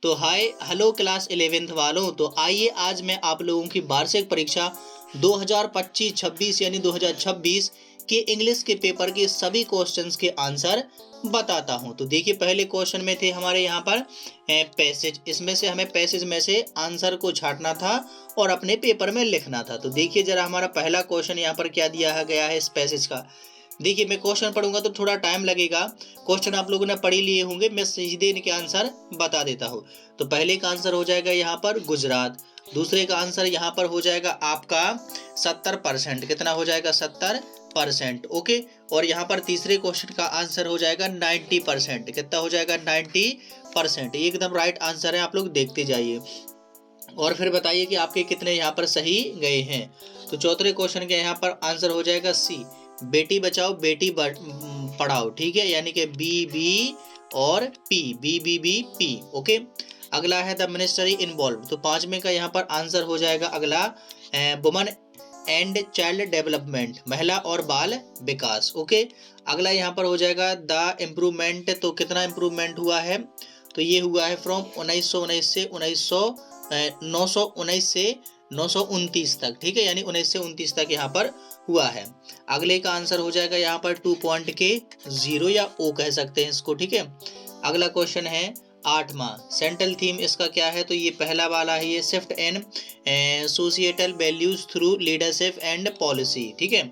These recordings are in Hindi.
तो हाय हेलो क्लास 11th वालों। तो आइए आज मैं आप लोगों की वार्षिक परीक्षा 2025-26 यानी 2026 के इंग्लिश के पेपर के सभी क्वेश्चंस के आंसर बताता हूं। तो देखिए पहले क्वेश्चन में थे हमारे यहाँ पर पैसेज। इसमें से हमें पैसेज में से आंसर को छांटना था और अपने पेपर में लिखना था। तो देखिए जरा हमारा पहला क्वेश्चन यहाँ पर क्या दिया गया है इस पैसेज का। देखिए मैं क्वेश्चन पढ़ूंगा तो थोड़ा टाइम लगेगा। क्वेश्चन आप लोगों ने पढ़ ही लिए होंगे, मैं सीधे इनके आंसर बता देता हूँ। तो पहले का आंसर हो जाएगा यहाँ पर गुजरात। दूसरे का आंसर यहाँ पर हो जाएगा आपका 70%। कितना हो जाएगा? 70%। ओके। और यहाँ पर तीसरे क्वेश्चन का आंसर हो जाएगा 90%। कितना हो जाएगा? 90%। ये एकदम राइट आंसर है, आप लोग देखते जाइए और फिर बताइए कि आपके कितने यहाँ पर सही गए हैं। तो चौथे क्वेश्चन के यहाँ पर आंसर हो जाएगा सी, बेटी बचाओ बेटी पढ़ाओ। ठीक है, यानी कि बी और पी। ओके। अगला है द मिनिस्ट्री इन्वॉल्व। तो पांचवें का यहाँ पर आंसर हो जाएगा अगला वुमन एंड चाइल्ड डेवलपमेंट, महिला और बाल विकास। ओके। अगला यहाँ पर हो जाएगा द इम्प्रूवमेंट। तो कितना इम्प्रूवमेंट हुआ है? तो ये हुआ है फ्रॉम 1919 से 919 से 929 तक। ठीक है, यानी 19 से 29 तक यहाँ पर हुआ है। अगले का आंसर हो जाएगा यहाँ पर 2.0 या ओ कह सकते हैं इसको। ठीक है। अगला क्वेश्चन है 8वां, सेंट्रल थीम इसका क्या है? तो ये पहला वाला है, ये shift and societal values through leadership and policy. ठीक है।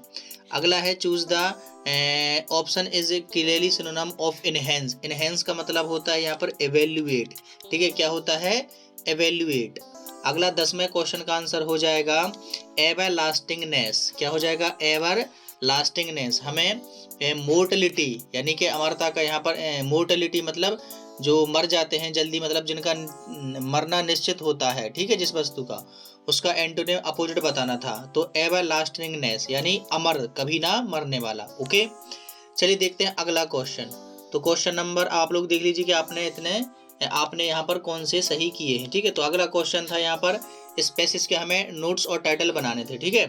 अगला है choose the option is clearly synonym of enhance. Enhance का मतलब होता है यहाँ पर एवेल्युएट। ठीक है, क्या होता है? एवेल्युएट। अगला 10वें क्वेश्चन का आंसर हो जाएगा एवर लास्टिंगनेस। क्या हो जाएगा? एवर लास्टिंगनेस। हमें मोर्टलिटी यानी कि अमरता का यहाँ पर मोर्टलिटी मतलब जो मर जाते हैं जल्दी, मतलब जिनका मरना निश्चित होता है। ठीक है, जिस वस्तु का, उसका एंटोनिम अपोजिट बताना था। तो एवर लास्टिंगनेस यानी अमर, कभी ना मरने वाला। ओके। चलिए देखते हैं अगला क्वेश्चन। तो क्वेश्चन नंबर आप लोग देख लीजिए कि आपने यहाँ पर कौन से सही किए हैं। ठीक है। तो अगला क्वेश्चन था यहाँ पर स्पेसिस के हमें नोट्स और टाइटल बनाने थे। ठीक है।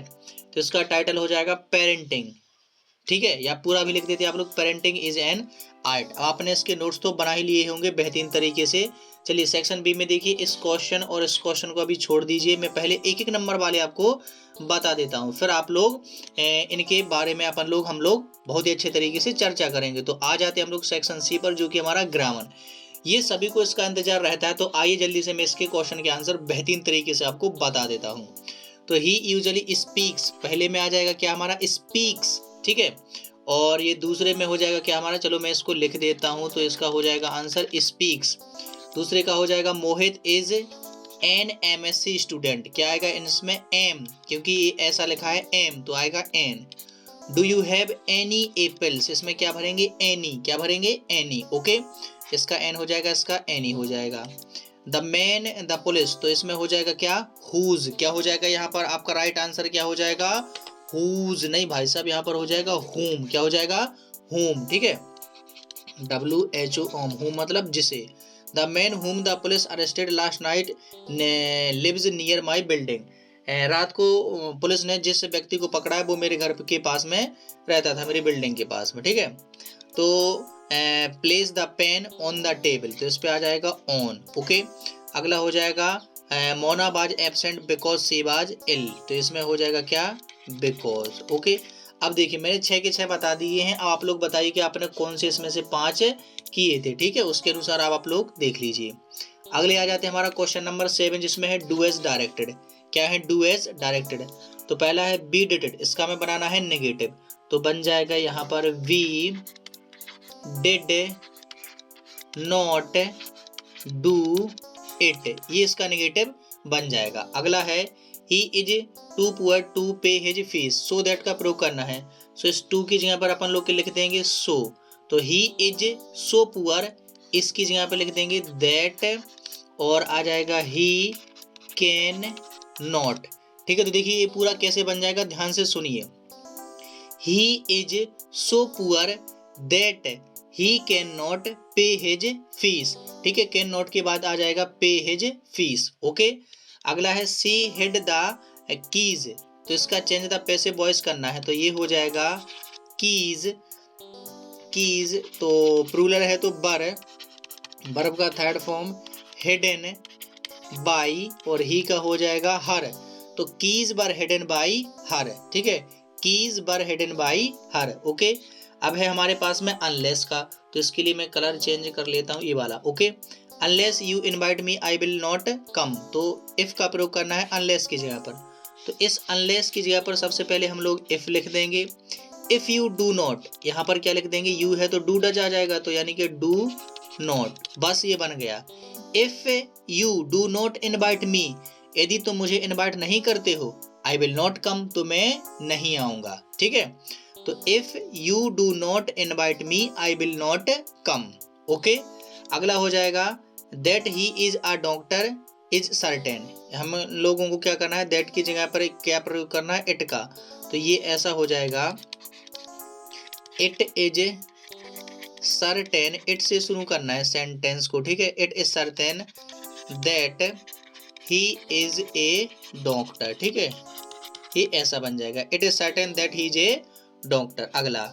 तो इसका टाइटल हो जाएगा पेरेंटिंग। ठीक है, या पूरा भी लिख देते आप लोग, पेरेंटिंग इज एन आर्ट। आपने इसके नोट्स तो बना ही लिए होंगे बेहतरीन तरीके से। चलिए सेक्शन बी में देखिए, इस क्वेश्चन और इस क्वेश्चन को अभी छोड़ दीजिए, मैं पहले एक एक नंबर वाले आपको बता देता हूँ, फिर आप लोग इनके बारे में हम लोग बहुत ही अच्छे तरीके से चर्चा करेंगे। तो आ जाते हैं हम लोग सेक्शन सी पर, जो कि हमारा ग्रामर। ये सभी को इसका इंतजार रहता है, तो आइए जल्दी से मैं इसके क्वेश्चन के आंसर बेहतरीन तरीके से आपको बता देता हूँ। तो ही यूजुअली स्पीक्स, पहले में आ जाएगा क्या हमारा? स्पीक्स। ठीक है। और ये दूसरे में हो जाएगा क्या हमारा? चलो मैं इसको लिख देता हूं। तो इसका हो जाएगा आंसर स्पीक्स। दूसरे का हो जाएगा मोहित इज एन एमएससी स्टूडेंट। क्या आएगा इसमें? एम, क्योंकि ऐसा लिखा है एम तो आएगा N. Do you have any apples, इसमें क्या भरेंगे? एनी। क्या भरेंगे? एनी। ओके। इसका एन हो जाएगा, इसका एनी हो जाएगा। द मैन द पुलिस, तो इसमें हो जाएगा क्या? हुज। क्या हो जाएगा यहाँ पर? आपका राइट आंसर क्या हो जाएगा? हुज नहीं भाई साहब, यहाँ पर हो जाएगा होम। क्या हो जाएगा? होम। ठीक है, WHO होम मतलब जिसे। The man whom the police arrested last night lives near my building. रात को पुलिस ने जिस व्यक्ति को पकड़ा है वो मेरे घर के पास में रहता था, मेरी बिल्डिंग के पास में। ठीक है। तो place the pain on the table, तो इस पे आ जाएगा ऑन। ओके। अगला हो जाएगा Mona was absent because she was ill, तो इसमें हो जाएगा क्या? बिकॉज। ओके। अब देखिए मैंने 6 के 6 बता दिए हैं। अब आप लोग बताइए कि आपने कौन से इसमें से 5 किए थे। ठीक है, उसके अनुसार आप लोग देख लीजिए। अगले आ जाते हैं हमारा क्वेश्चन नंबर 7, जिसमें है डू एज डायरेक्टेड। क्या है डू एज डायरेक्टेड? तो पहला है बी डिड, इसका हमें बनाना है नेगेटिव। तो बन जाएगा यहाँ पर we did not do it, ये इसका नेगेटिव बन जाएगा। अगला है he is too poor to pay his fees, so that का प्रयोग करना है। सो इस टू की जगह पर अपन लोग लिख देंगे सो। तो ही इज सो पुअर, इसकी जगह पर लिख देंगे दैट, और आ जाएगा ही कैन नॉट। ठीक है। तो देखिए ये पूरा कैसे बन जाएगा, ध्यान से सुनिए। He is so poor that he can not पे हिज फीस। ठीक है, कैन नॉट के बाद आ जाएगा पे हिज फीस। ओके। अगला है सी हिड द कीज, तो इसका चेंज द पे से वॉइस करना है, तो ये हो जाएगा कीज। कीज तो प्लूरल है तो बर, वर्ब का थर्ड फॉर्म हिडन बाई, और ही का हो जाएगा हर, तो keys were hidden by her, ठीक है, keys were hidden by her. Okay, अब है हमारे पास में अनलेस का, तो इसके लिए मैं कलर चेंज कर लेता हूँ, ये वाला। Okay, unless you invite me I will not come, तो इफ का प्रयोग करना है अनलेस की जगह पर। तो इस अनलेस की जगह पर सबसे पहले हम लोग इफ लिख देंगे। इफ यू डू नॉट, यहाँ पर क्या लिख देंगे, यू है तो डू डज आ जाएगा, तो यानी कि डू नॉट, बस ये बन गया। If you do not invite me, यदि तुम मुझे इनवाइट नहीं करते हो, आई विल नॉट कम, तो मैं नहीं आऊंगा, ठीक है। तो if you do not invite me I will not come. Okay, अगला हो जाएगा that he is a doctor is certain, हम लोगों को क्या करना है, दैट की जगह पर क्या प्रयोग करना है, इट का, तो ये ऐसा हो जाएगा इट इज सर्टेन, इट से शुरू करना है सेंटेंस को, ठीक है, it is certain that he is a doctor, ठीक है, ये ऐसा बन जाएगा, it is certain that he is a doctor. अगला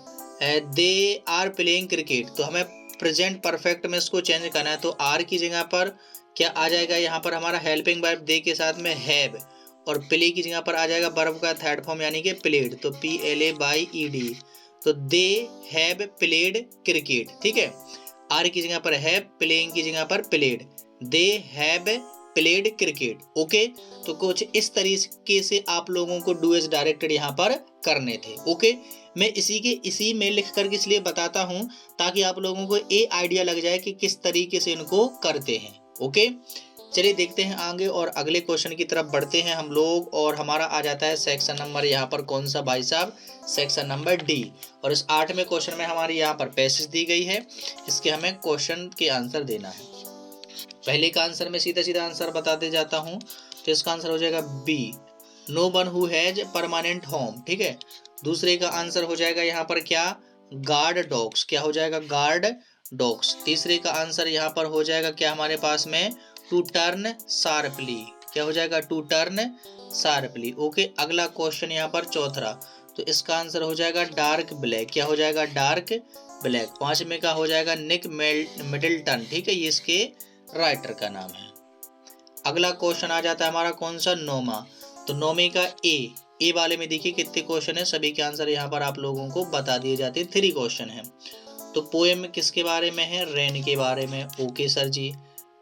दे आर प्लेइंग क्रिकेट, तो हमें प्रेजेंट परफेक्ट में इसको चेंज करना है, तो आर की जगह पर क्या आ जाएगा, यहाँ पर हमारा हेल्पिंग वर्ब दे के साथ में हैव, और प्ले की जगह पर आ जाएगा वर्ब का थर्ड फॉर्म यानी कि प्लेड, तो PLAYED, तो दे हैव प्लेड क्रिकेट, ठीक है, आर की जगह पर हैव, प्लेइंग की जगह पर played, they have played cricket. Okay, तो कुछ इस तरीके से आप लोगों को डू एज डायरेक्टेड यहाँ पर करने थे। ओके, मैं इसी में लिख करके इसलिए बताता हूँ ताकि आप लोगों को ये आइडिया लग जाए कि किस तरीके से इनको करते हैं। ओके, चलिए देखते हैं आगे और अगले क्वेश्चन की तरफ बढ़ते हैं हम लोग, और हमारा आ जाता है सेक्शन नंबर यहाँ पर कौन सा भाई साहब, सेक्शन नंबर डी, और इस 8वें क्वेश्चन में हमारी यहाँ पर पैसेज दी गई है, इसके हमें क्वेश्चन के आंसर देना है। पहले का आंसर में सीधा सीधा आंसर बताते जाता हूँ, तो इसका आंसर हो जाएगा B, no one who has permanent home, ठीक है। दूसरे का आंसर हो जाएगा यहाँ पर क्या, गार्ड डॉग्स, क्या हो जाएगा, गार्ड डॉग्स। तीसरे का आंसर यहाँ पर हो जाएगा क्या हमारे पास में, टू टर्न शार्पली, क्या हो जाएगा, टू टर्न शार्पली। ओके, अगला क्वेश्चन यहाँ पर चौथा, तो इसका आंसर हो जाएगा डार्क ब्लैक, क्या हो जाएगा, डार्क ब्लैक। पांचवें का हो जाएगा निक मिडलटन, ठीक है, ये इसके राइटर का नाम है। अगला क्वेश्चन आ जाता है हमारा कौन सा, नौमा, तो नौवीं का ए वाले में देखिए कितने क्वेश्चन है, सभी के आंसर यहाँ पर आप लोगों को बता दिए जाते हैं, 3 क्वेश्चन है। तो पोएम किसके बारे में है, रेन के बारे में। ओके सर जी,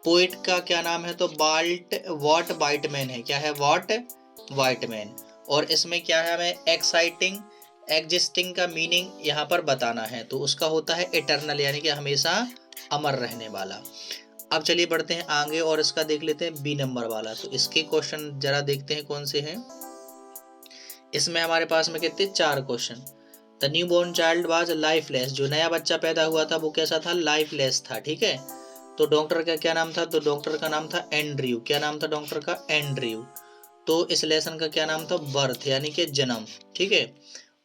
पोएट का क्या नाम है, तो वॉट वाइटमैन है, क्या है, वॉट वाइटमैन। और इसमें क्या है, हमें एक्साइटिंग एग्जिस्टिंग का मीनिंग यहाँ पर बताना है, तो उसका होता है इटर्नल, यानी कि हमेशा अमर रहने वाला। अब चलिए बढ़ते हैं आगे और इसका देख लेते हैं बी नंबर वाला, तो इसके क्वेश्चन जरा देखते हैं कौन से हैं। इसमें हमारे पास में कितने, 4 question. The new born child was lifeless, जो नया बच्चा पैदा हुआ था वो कैसा था, लाइफलेस था, ठीक है। तो डॉक्टर का क्या नाम था, तो डॉक्टर का नाम था एंड्रयू, क्या नाम था डॉक्टर का, एंड्रयू। तो इस लेसन का क्या नाम था, बर्थ यानी कि जन्म, ठीक है।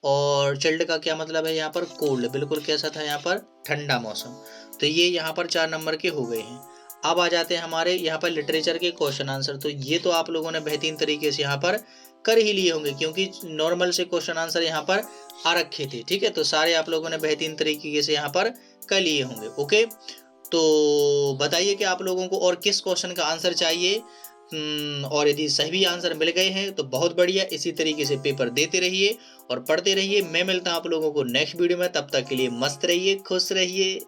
और चिल्ड का क्या मतलब है यहाँ पर, कोल्ड, बिल्कुल कैसा था यहाँ पर, ठंडा मौसम। तो ये यहाँ पर 4 नंबर के हो गए हैं। अब आ जाते हैं हमारे यहाँ पर लिटरेचर के क्वेश्चन आंसर, तो ये तो आप लोगों ने बेहतरीन तरीके से यहाँ पर कर ही लिए होंगे, क्योंकि नॉर्मल से क्वेश्चन आंसर यहाँ पर आ रखे थे, ठीक है। तो सारे आप लोगों ने बेहतरीन तरीके से यहाँ पर कर लिए होंगे। ओके, तो बताइए कि आप लोगों को और किस क्वेश्चन का आंसर चाहिए, और यदि सही आंसर मिल गए हैं तो बहुत बढ़िया, इसी तरीके से पेपर देते रहिए और पढ़ते रहिए। मैं मिलता हूं आप लोगों को नेक्स्ट वीडियो में, तब तक के लिए मस्त रहिए, खुश रहिए।